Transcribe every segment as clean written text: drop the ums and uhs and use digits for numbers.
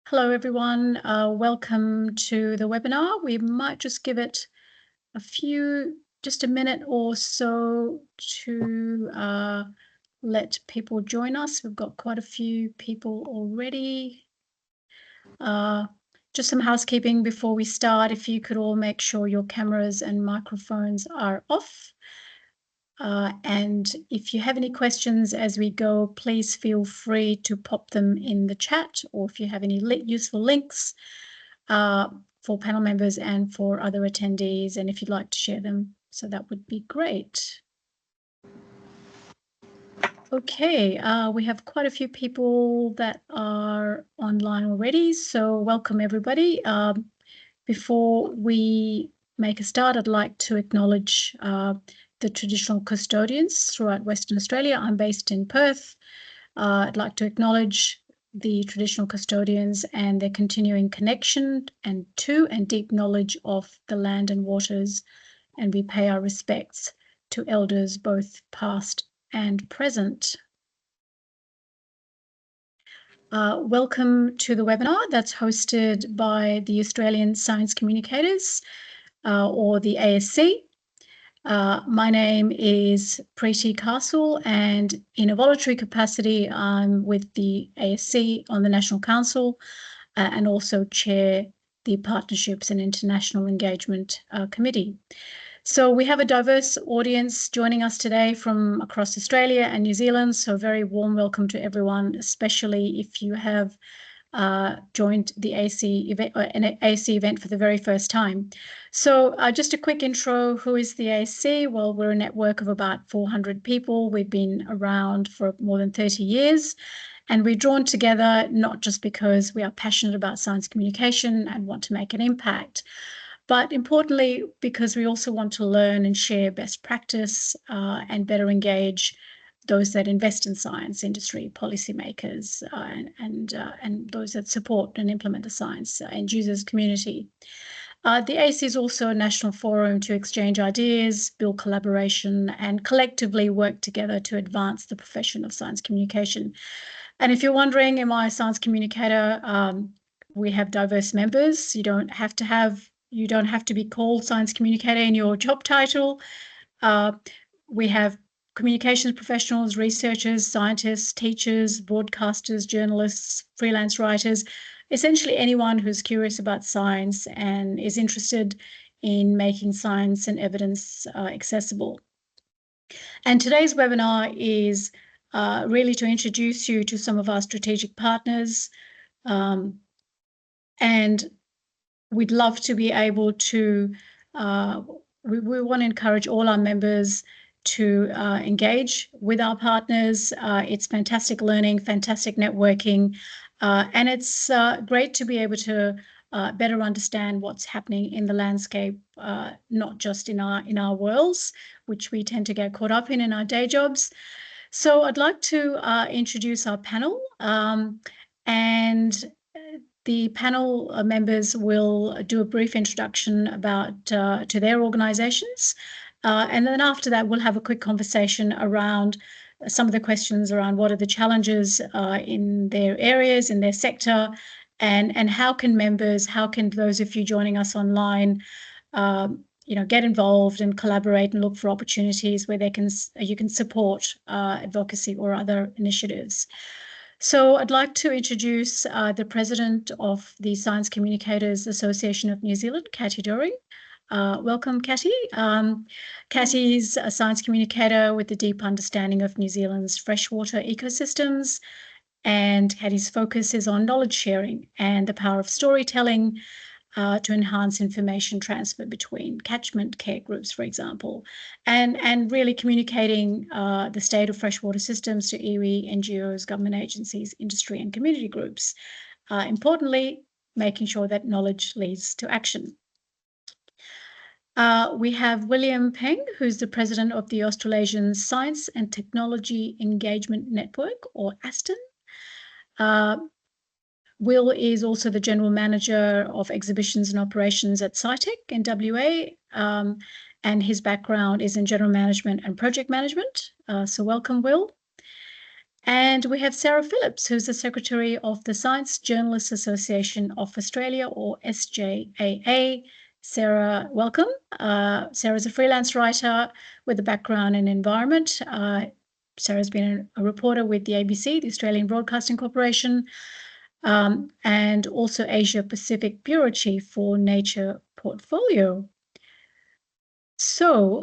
Hello, everyone. Welcome to the webinar. We might just give it just a minute or so to let people join us. We've got quite a few people already. Just some housekeeping before we start. If you could all make sure your cameras and microphones are off. And if you have any questions as we go, please feel free to pop them in the chat, or if you have any useful links for panel members and for other attendees, and if you'd like to share them. So that would be great. Okay, we have quite a few people that are online already, so welcome everybody. Before we make a start, I'd like to acknowledge the traditional custodians throughout Western Australia. I'm based in Perth. I'd like to acknowledge the traditional custodians and their continuing connection and deep knowledge of the land and waters, and we pay our respects to elders both past and present. Welcome to the webinar that's hosted by the Australian Science Communicators, or the ASC. My name is Preeti Castle, and in a voluntary capacity, I'm with the ASC on the National Council and also chair the Partnerships and International Engagement Committee. So we have a diverse audience joining us today from across Australia and New Zealand, so a very warm welcome to everyone, especially if you have joined the ASC event, an ASC event for the very first time. So just a quick intro, who is the ASC? Well, we're a network of about 400 people. We've been around for more than 30 years, and we're drawn together not just because we are passionate about science communication and want to make an impact, but importantly, because we also want to learn and share best practice and better engage those that invest in science, industry, policymakers, and those that support and implement the science, end users, community. The ASC is also a national forum to exchange ideas, build collaboration, and collectively work together to advance the profession of science communication. And if you're wondering, am I a science communicator? We have diverse members. You don't have to be called science communicator in your job title. We have communications professionals, researchers, scientists, teachers, broadcasters, journalists, freelance writers, essentially anyone who's curious about science and is interested in making science and evidence accessible. And today's webinar is really to introduce you to some of our strategic partners, and we'd love to be able to, we want to encourage all our members to engage with our partners. It's fantastic learning, fantastic networking, and it's great to be able to better understand what's happening in the landscape, not just in our worlds, which we tend to get caught up in our day jobs. So I'd like to introduce our panel, and the panel members will do a brief introduction about to their organisations, and then after that we'll have a quick conversation around some of the questions around what are the challenges in their areas, in their sector, and how can those of you joining us online get involved and collaborate and look for opportunities where you can support advocacy or other initiatives. So I'd like to introduce the president of the Science Communicators Association of New Zealand, Cathy Doring. Welcome, Cathy. Cathy's a science communicator with a deep understanding of New Zealand's freshwater ecosystems, and Cathy's focus is on knowledge sharing and the power of storytelling to enhance information transfer between catchment care groups, for example, and really communicating the state of freshwater systems to iwi, NGOs, government agencies, industry and community groups. Importantly, making sure that knowledge leads to action. We have William Peng, who's the president of the Australasian Science and Technology Engagement Network, or ASTEN. Will is also the General Manager of Exhibitions and Operations at SciTech in WA, and his background is in General Management and Project Management. So welcome, Will. And we have Sarah Phillips, who's the Secretary of the Science Journalists Association of Australia, or SJAA. Sarah, welcome. Sarah's a freelance writer with a background in environment. Sarah's been a reporter with the ABC, the Australian Broadcasting Corporation, and also Asia Pacific Bureau Chief for Nature Portfolio. So,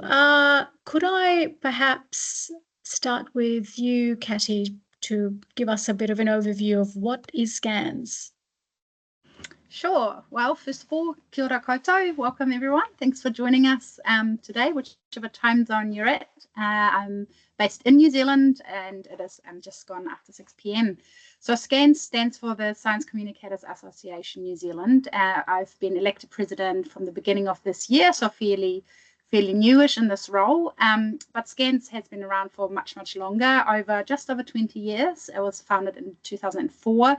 could I perhaps start with you, Catty, to give us a bit of an overview of what is SCANS? Sure. Well, first of all, kia ora koutou. Welcome, everyone. Thanks for joining us today, whichever time zone you're at. I'm based in New Zealand, and it is just gone after 6 p.m. So SCANS stands for the Science Communicators Association New Zealand. I've been elected president from the beginning of this year, so fairly newish in this role. But SCANS has been around for much longer, just over 20 years. It was founded in 2004.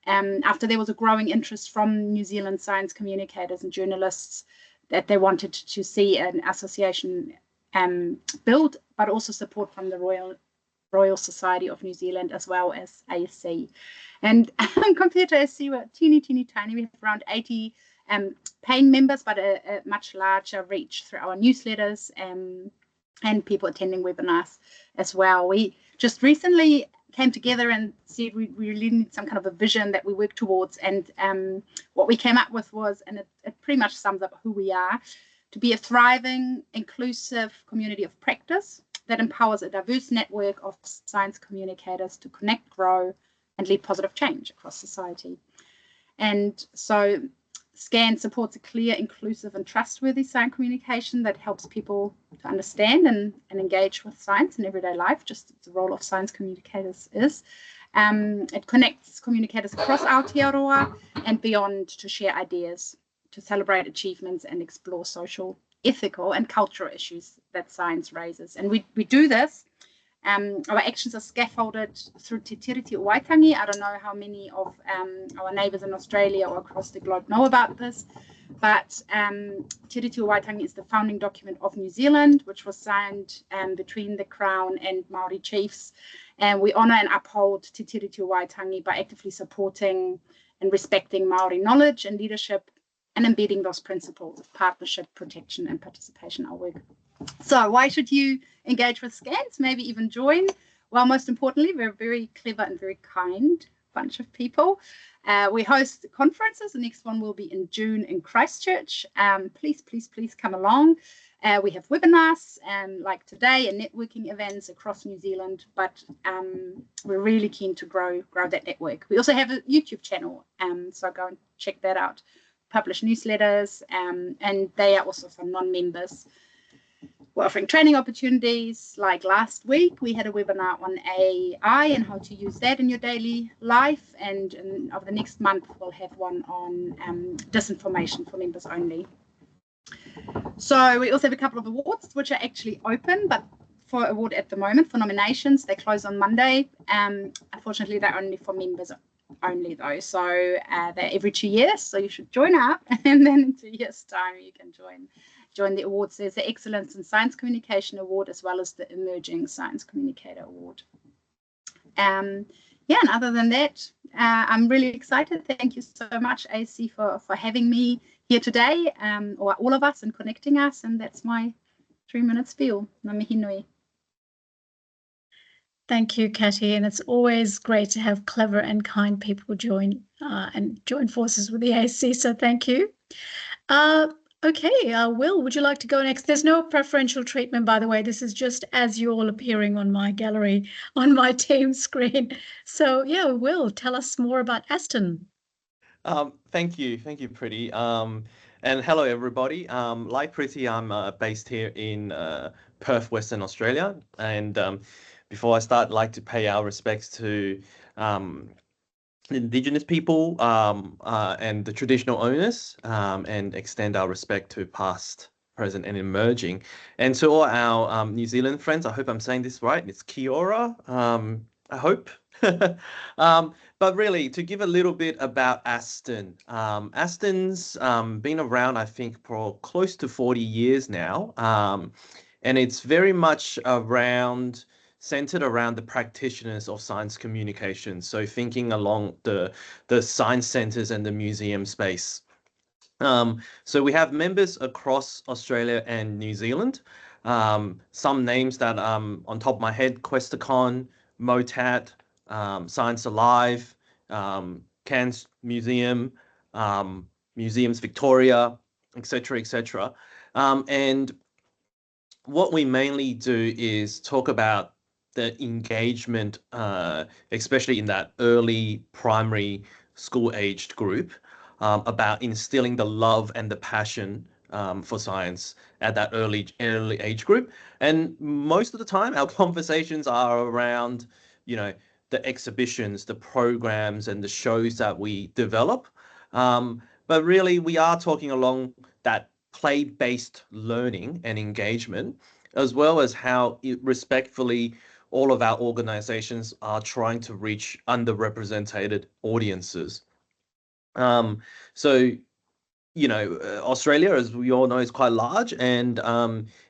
After there was a growing interest from New Zealand science communicators and journalists that they wanted to see an association built, but also support from the Royal Society of New Zealand as well as ASC. And compared to ASC, we're teeny tiny. We have around 80 paying members, but a much larger reach through our newsletters and people attending webinars as well. We just recently came together and said we really need some kind of a vision that we work towards. And what we came up with was, and it pretty much sums up who we are, to be a thriving, inclusive community of practice that empowers a diverse network of science communicators to connect, grow, and lead positive change across society. And so SCANS supports a clear, inclusive, and trustworthy science communication that helps people to understand and engage with science in everyday life, just the role of science communicators is. It connects communicators across Aotearoa and beyond to share ideas, to celebrate achievements, and explore social, ethical, and cultural issues that science raises. And we do this. Our actions are scaffolded through Te Tiriti o Waitangi. I don't know how many of our neighbours in Australia or across the globe know about this, but Te Tiriti o Waitangi is the founding document of New Zealand, which was signed between the Crown and Māori chiefs. And we honour and uphold Te Tiriti o Waitangi by actively supporting and respecting Māori knowledge and leadership and embedding those principles of partnership, protection, and participation in our work. So why should you engage with SCANS, maybe even join? Well, most importantly, we're a very clever and very kind bunch of people. We host conferences. The next one will be in June in Christchurch. Please come along. We have webinars like today and networking events across New Zealand, but we're really keen to grow that network. We also have a YouTube channel, so go and check that out. Publish newsletters, and they are also for non-members. We're offering training opportunities. Like last week, we had a webinar on AI and how to use that in your daily life. And over the next month, we'll have one on disinformation for members only. So we also have a couple of awards, which are actually open, but for award at the moment, for nominations, they close on Monday. Unfortunately, they're only for members only, though. So they're every 2 years, so you should join up. And then in 2 years' time, you can join the awards. There's the Excellence in Science Communication Award, as well as the Emerging Science Communicator Award. And other than that, I'm really excited. Thank you so much, ASC, for having me here today, or all of us, and connecting us. And that's my 3-minute spiel. Ngā mihi nui. Thank you, Catty, and it's always great to have clever and kind people join forces with the ASC, so thank you. Okay, Will, would you like to go next? There's no preferential treatment, by the way. This is just as you're all appearing on my gallery, on my team screen. So, yeah, Will, tell us more about Aston. Thank you, Pretty. And hello, everybody. Like Pretty, I'm based here in Perth, Western Australia. And before I start, I'd like to pay our respects to Indigenous people and the traditional owners, and extend our respect to past, present, and emerging. And to all our New Zealand friends, I hope I'm saying this right. It's kia ora, I hope. But really, to give a little bit about Aston. Aston's been around, I think, for close to 40 years now. And it's very much around centered around the practitioners of science communication. So thinking along the science centers and the museum space. So we have members across Australia and New Zealand. Some names that on top of my head: Questacon, MOTAT, Science Alive, Cairns Museum, Museums Victoria, etc., etc. And what we mainly do is talk about the engagement, especially in that early primary school-aged group, about instilling the love and the passion for science at that early age group. And most of the time, our conversations are around, the exhibitions, the programs, and the shows that we develop. But really, we are talking along that play-based learning and engagement, as well as how respectfully all of our organizations are trying to reach underrepresented audiences. So, Australia, as we all know, is quite large, and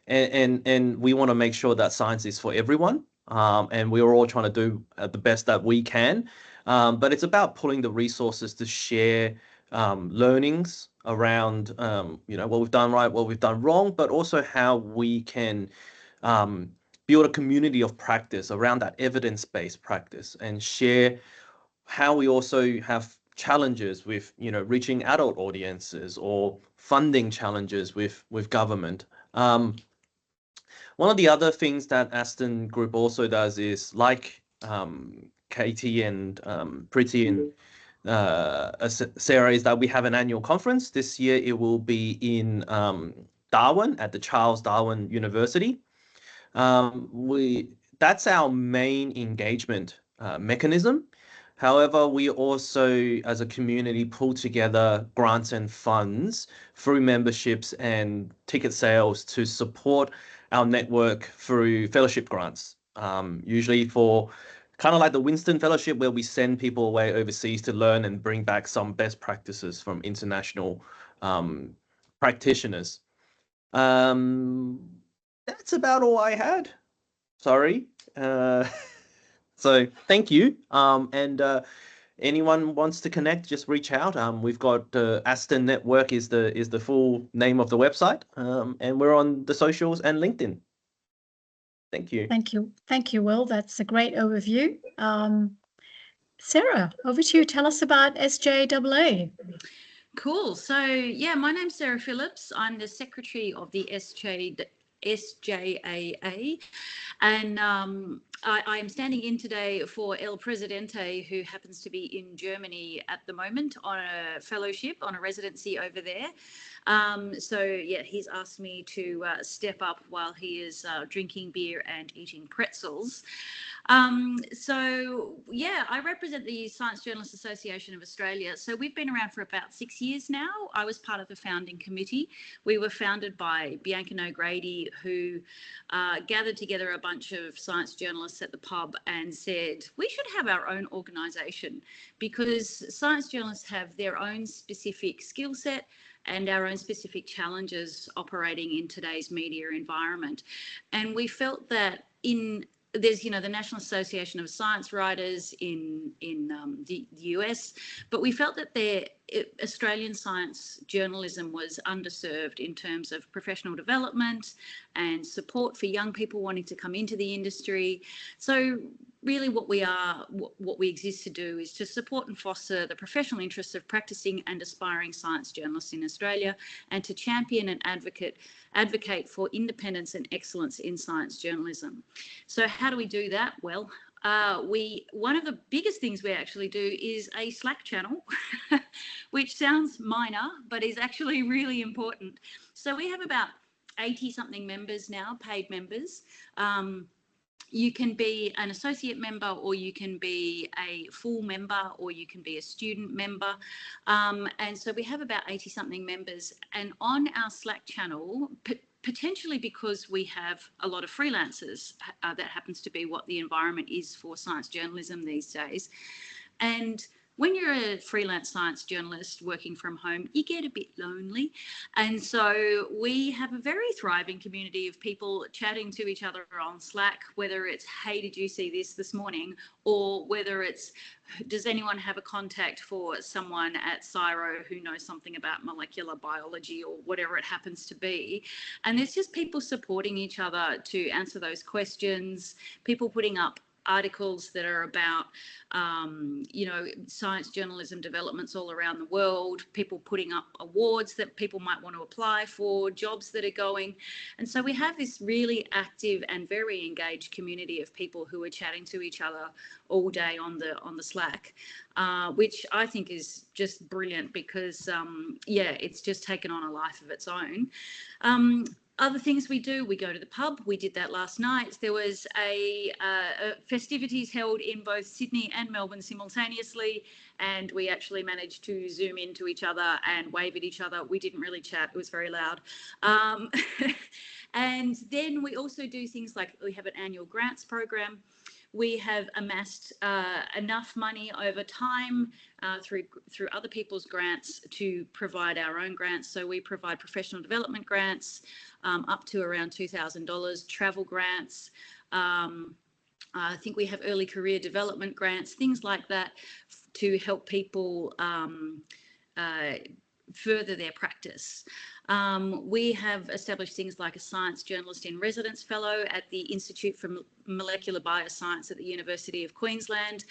we want to make sure that science is for everyone. And we are all trying to do the best that we can. But it's about pulling the resources to share learnings around, what we've done right, what we've done wrong, but also how we can build a community of practice around that evidence-based practice, and share how we also have challenges with, reaching adult audiences, or funding challenges with government. One of the other things that Aston Group also does is, like Katie and Pretty and Sarah, is that we have an annual conference. This year it will be in Darwin, at the Charles Darwin University. That's our main engagement mechanism. However, we also, as a community, pull together grants and funds through memberships and ticket sales to support our network through fellowship grants, usually for kind of like the Winston Fellowship, where we send people away overseas to learn and bring back some best practices from international practitioners. That's about all I had. Sorry. So thank you. And anyone wants to connect, just reach out. We've got Aston Network is the full name of the website, and we're on the socials and LinkedIn. Thank you. Thank you, Will. That's a great overview. Sarah, over to you. Tell us about SJAA. Cool. So yeah, my name's Sarah Phillips. I'm the secretary of the SJAA, and I am standing in today for El Presidente, who happens to be in Germany at the moment on a fellowship, on a residency over there. So yeah, he's asked me to step up while he is drinking beer and eating pretzels. So yeah, I represent the Science Journalists Association of Australia. So we've been around for about 6 years now. I was part of the founding committee. We were founded by Bianca O'Grady, who gathered together a bunch of science journalists at the pub and said, we should have our own organisation, because science journalists have their own specific skill set and our own specific challenges operating in today's media environment. And we felt that there's, the National Association of Science Writers in the US, but we felt that Australian science journalism was underserved in terms of professional development and support for young people wanting to come into the industry. So really what we exist to do is to support and foster the professional interests of practicing and aspiring science journalists in Australia, and to champion and advocate for independence and excellence in science journalism. So how do we do that? Well, one of the biggest things we actually do is a Slack channel, which sounds minor, but is actually really important. So we have about 80 something members now, paid members. You can be an associate member, or you can be a full member, or you can be a student member. And so we have about 80 something members, and on our Slack channel, potentially because we have a lot of freelancers, that happens to be what the environment is for science journalism these days. And when you're a freelance science journalist working from home, you get a bit lonely. And so we have a very thriving community of people chatting to each other on Slack, whether it's, hey, did you see this morning? Or whether it's, does anyone have a contact for someone at CSIRO who knows something about molecular biology or whatever it happens to be? And there's just people supporting each other to answer those questions, people putting up articles that are about, science journalism developments all around the world, people putting up awards that people might want to apply for, jobs that are going. And so we have this really active and very engaged community of people who are chatting to each other all day on the Slack, which I think is just brilliant because, it's just taken on a life of its own. Other things we do, we go to the pub. We did that last night. There was a festivities held in both Sydney and Melbourne simultaneously, and we actually managed to zoom into each other and wave at each other. We didn't really chat. It was very loud. And then we also do things like we have an annual grants program. We have amassed enough money over time through other people's grants to provide our own grants. So we provide professional development grants up to around $2,000, travel grants. I think we have early career development grants, things like that, to help people further their practice. We have established things like a Science Journalist in Residence Fellow at the Institute for Molecular Bioscience at the University of Queensland.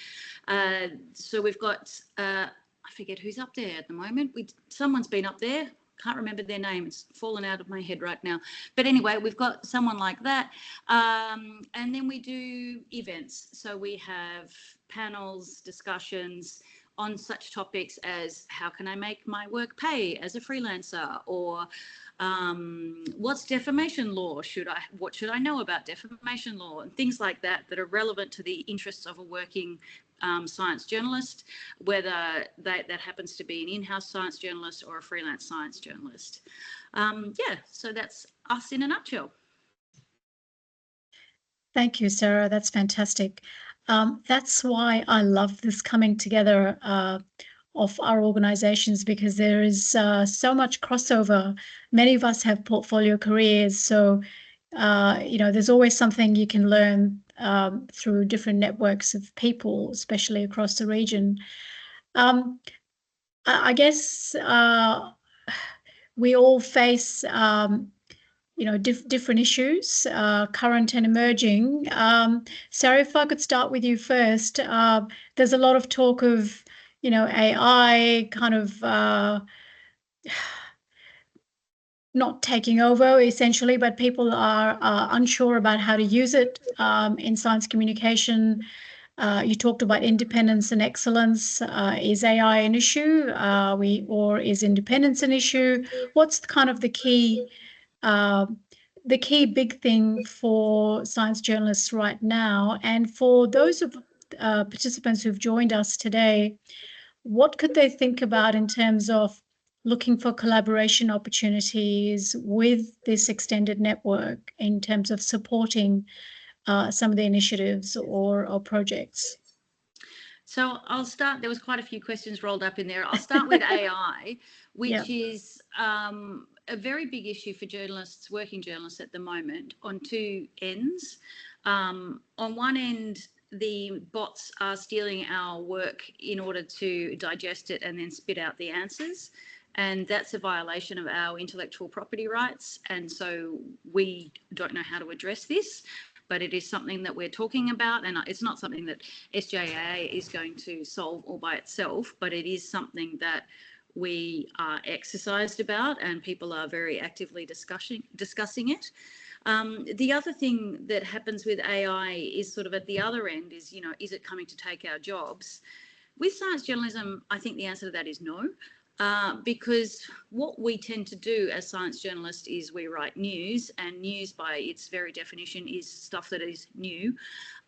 So we've got, I forget who's up there at the moment. Someone's been up there. Can't remember their name. It's fallen out of my head right now. But anyway, we've got someone like that. And then we do events. So we have panels, discussions on such topics as how can I make my work pay as a freelancer, or what's defamation law? What should I know about defamation law, and things like that are relevant to the interests of a working science journalist, whether that happens to be an in-house science journalist or a freelance science journalist. So that's us in a nutshell. Thank you, Sarah. That's fantastic. That's why I love this coming together of our organizations, because there is so much crossover. Many of us have portfolio careers, so there's always something you can learn through different networks of people, especially across the region. I guess we all face different issues, current and emerging. Sarah, if I could start with you first. There's a lot of talk of, AI kind of not taking over essentially, but people are unsure about how to use it in science communication. You talked about independence and excellence. Is AI an issue, or is independence an issue? What's kind of the key big thing for science journalists right now? And for those of participants who've joined us today, what could they think about in terms of looking for collaboration opportunities with this extended network in terms of supporting some of the initiatives or projects? So I'll start. There was quite a few questions rolled up in there. I'll start with AI, which is a very big issue for journalists, working journalists at the moment, on two ends. On one end, the bots are stealing our work in order to digest it and then spit out the answers. And that's a violation of our intellectual property rights. And so we don't know how to address this, but it is something that we're talking about. And it's not something that SJA is going to solve all by itself, but it is something that we are exercised about, and people are very actively discussing it. The other thing that happens with AI is sort of at the other end is, is it coming to take our jobs? With science journalism, I think the answer to that is no, because what we tend to do as science journalists is we write news, and news by its very definition is stuff that is new.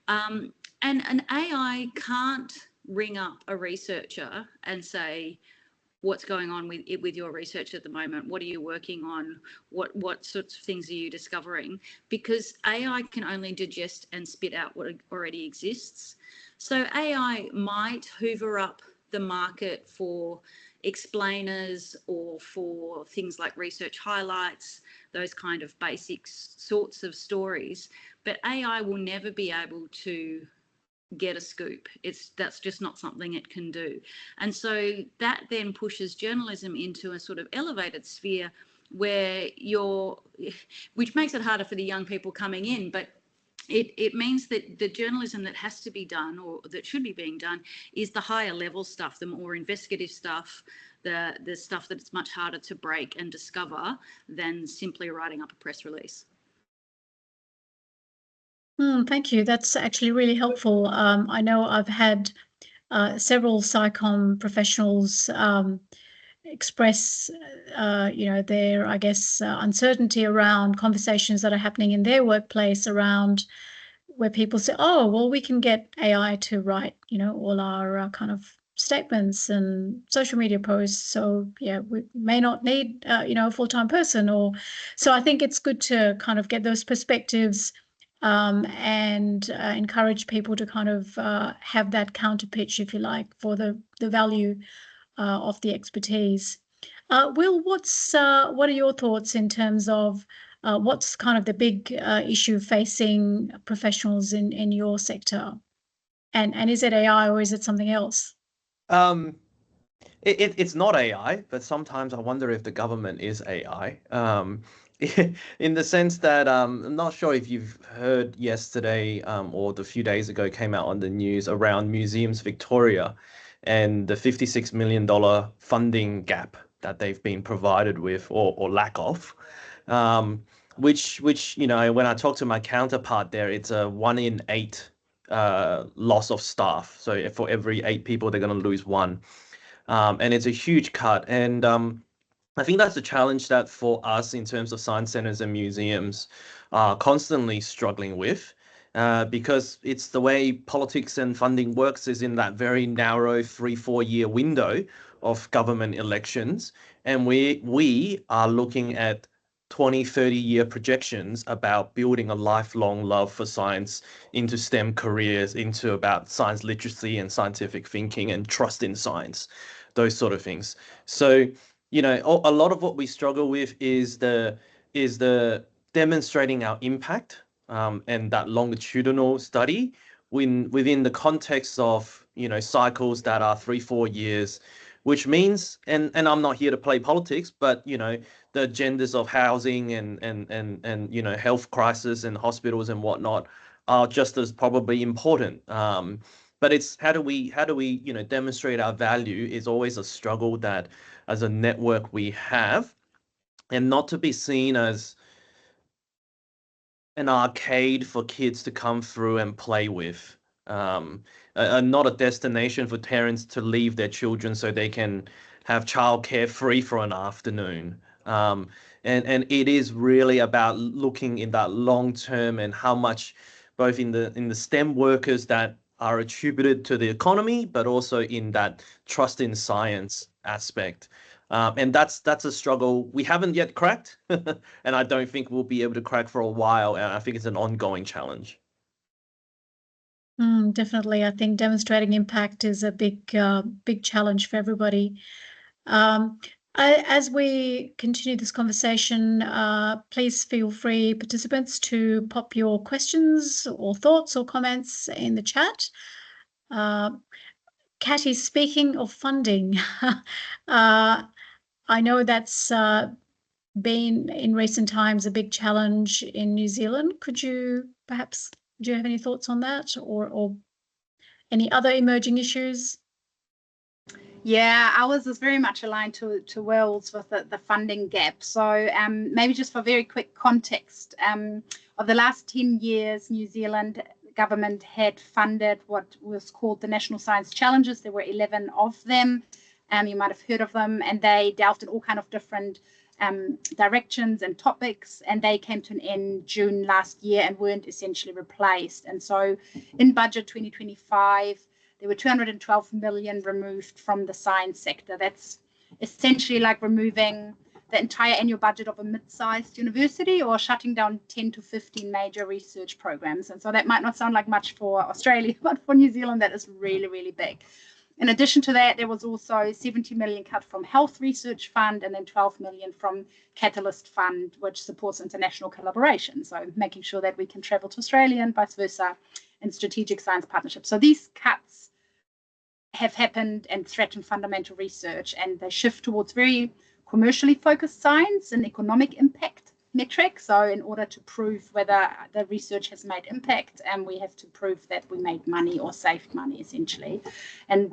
And an AI can't ring up a researcher and say, what's going on with your research at the moment? What are you working on? What sorts of things are you discovering? Because AI can only digest and spit out what already exists. So AI might hoover up the market for explainers or for things like research highlights, those kind of basic sorts of stories. But AI will never be able to get a scoop. That's just not something it can do. And so that then pushes journalism into a sort of elevated sphere where which makes it harder for the young people coming in, but it means that the journalism that has to be done, or that should be being done, is the higher level stuff, the more investigative stuff, the stuff that it's much harder to break and discover than simply writing up a press release. Thank you. That's actually really helpful. I know I've had several SciComm professionals express, their, I guess, uncertainty around conversations that are happening in their workplace around where people say, oh, well, we can get AI to write, all our kind of statements and social media posts. So, yeah, we may not need, a full-time person. So I think it's good to kind of get those perspectives and encourage people to kind of have that counter pitch, if you like, for the value of the expertise. Will, what are your thoughts in terms of what's kind of the big issue facing professionals in your sector? And is it AI or is it something else? It's not AI, but sometimes I wonder if the government is AI. In the sense that I'm not sure if you've heard yesterday or the few days ago came out on the news around Museums Victoria and the $56 million funding gap that they've been provided with, or lack of, which when I talk to my counterpart there, it's a 1 in 8 loss of staff. So for every 8 people, they're going to lose 1. And it's a huge cut. And I think that's a challenge that for us in terms of science centers and museums are constantly struggling with, because it's the way politics and funding works is in that very narrow 3-4 year window of government elections. And we are looking at 20-30 year projections about building a lifelong love for science into STEM careers, into about science literacy and scientific thinking and trust in science, those sort of things. So, a lot of what we struggle with is the demonstrating our impact and that longitudinal study within the context of cycles that are 3-4 years, which means, and I'm not here to play politics, but the agendas of housing and health crisis and hospitals and whatnot are just as probably important. But it's how do we demonstrate our value is always a struggle that as a network we have, and not to be seen as an arcade for kids to come through and play with, not a destination for parents to leave their children so they can have childcare free for an afternoon. And it is really about looking in that long term and how much both in the STEM workers that are attributed to the economy, but also in that trust in science aspect. And that's a struggle we haven't yet cracked, and I don't think we'll be able to crack for a while. And I think it's an ongoing challenge. Definitely, I think demonstrating impact is a big challenge for everybody. As we continue this conversation, please feel free, participants, to pop your questions or thoughts or comments in the chat. Catty, speaking of funding, I know that's been in recent times a big challenge in New Zealand. Do you have any thoughts on that or any other emerging issues? Yeah, ours is very much aligned to Will's with the funding gap. So maybe just for very quick context, of the last 10 years, New Zealand government had funded what was called the National Science Challenges. There were 11 of them. You might have heard of them, and they delved in all kind of different directions and topics, and they came to an end June last year and weren't essentially replaced. And so in budget 2025, there were 212 million removed from the science sector. That's essentially like removing the entire annual budget of a mid-sized university or shutting down 10 to 15 major research programs. And so that might not sound like much for Australia, but for New Zealand, that is really, really big. In addition to that, there was also 70 million cut from Health Research Fund and then 12 million from Catalyst Fund, which supports international collaboration. So making sure that we can travel to Australia and vice versa in strategic science partnerships. So these cuts have happened and threaten fundamental research, and they shift towards very commercially focused science and economic impact metrics. So in order to prove whether the research has made impact, we have to prove that we made money or saved money, essentially. And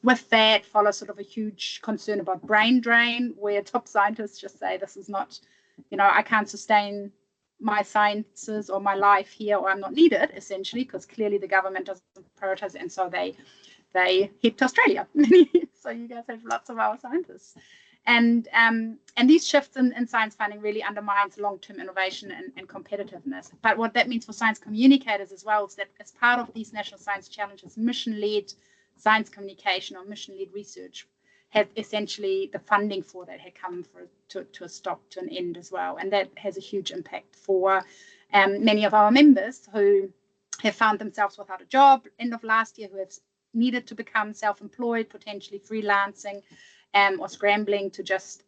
with that follows sort of a huge concern about brain drain, where top scientists just say, this is not, I can't sustain my sciences or my life here, or I'm not needed, essentially, because clearly the government doesn't prioritize it, and so they head to Australia. So you guys have lots of our scientists. And these shifts in science funding really undermines long-term innovation and competitiveness. But what that means for science communicators as well is that as part of these national science challenges, mission-led science communication or mission-led research have essentially, the funding for that had come to a stop, to an end as well. And that has a huge impact for many of our members who have found themselves without a job end of last year, who have needed to become self-employed, potentially freelancing, or scrambling to just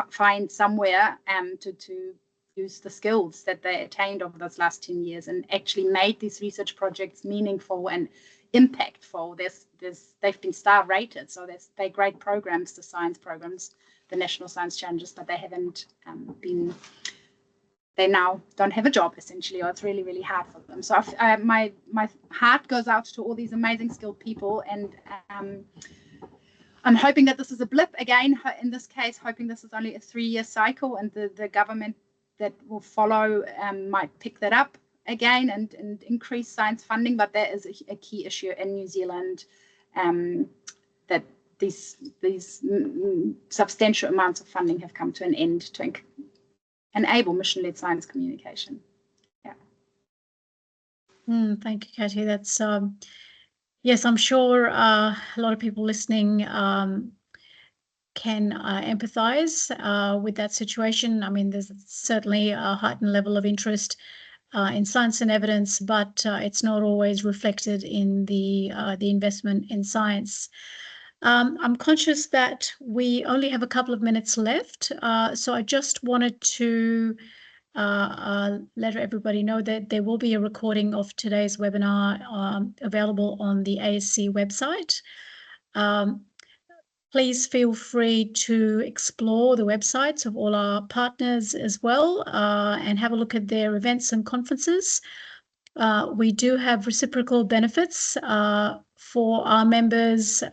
find somewhere to use the skills that they attained over those last 10 years and actually made these research projects meaningful and impactful. They've been star rated, so they're great programs, the science programs, the National Science Challenges, but they haven't they now don't have a job, essentially, or it's really, really hard for them. So my heart goes out to all these amazing skilled people, and I'm hoping that this is a blip again. In this case, hoping this is only a 3-year cycle, and the government that will follow might pick that up again and increase science funding. But that is a key issue in New Zealand, that these substantial amounts of funding have come to an end to enable mission-led science communication. Yeah. Thank you, Katie. That's yes, I'm sure a lot of people listening can empathise with that situation. I mean, there's certainly a heightened level of interest in science and evidence, but it's not always reflected in the investment in science. I'm conscious that we only have a couple of minutes left, so I just wanted to let everybody know that there will be a recording of today's webinar available on the ASC website. Please feel free to explore the websites of all our partners as well, and have a look at their events and conferences. We do have reciprocal benefits for our members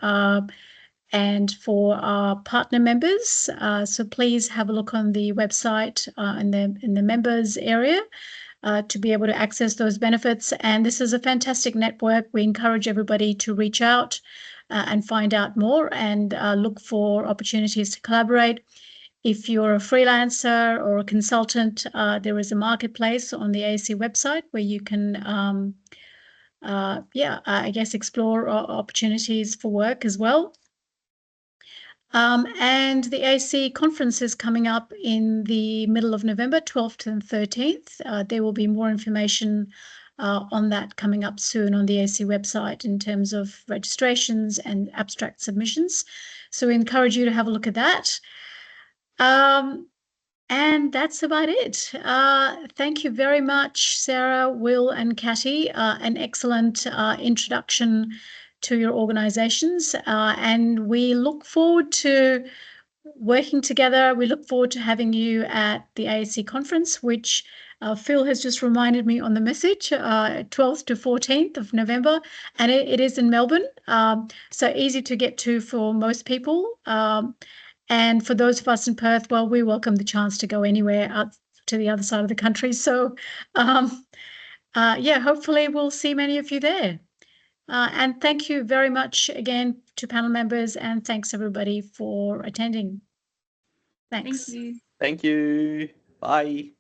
and for our partner members. So please have a look on the website in the members area to be able to access those benefits. And this is a fantastic network. We encourage everybody to reach out and find out more and look for opportunities to collaborate. If you're a freelancer or a consultant, there is a marketplace on the ASC website where you can, I guess, explore opportunities for work as well. And the ASC conference is coming up in the middle of November, 12th and 13th. There will be more information on that coming up soon on the ASC website in terms of registrations and abstract submissions. So we encourage you to have a look at that. And that's about it. Thank you very much, Sarah, Will, and Katie. An excellent introduction to your organisations, and we look forward to working together. We look forward to having you at the ASC conference, which Phil has just reminded me on the message, 12th to 14th of November, and it is in Melbourne, so easy to get to for most people. And for those of us in Perth, well, we welcome the chance to go anywhere out to the other side of the country. So, hopefully we'll see many of you there. And thank you very much again to panel members, and thanks everybody for attending. Thanks. Thank you. Thank you. Bye.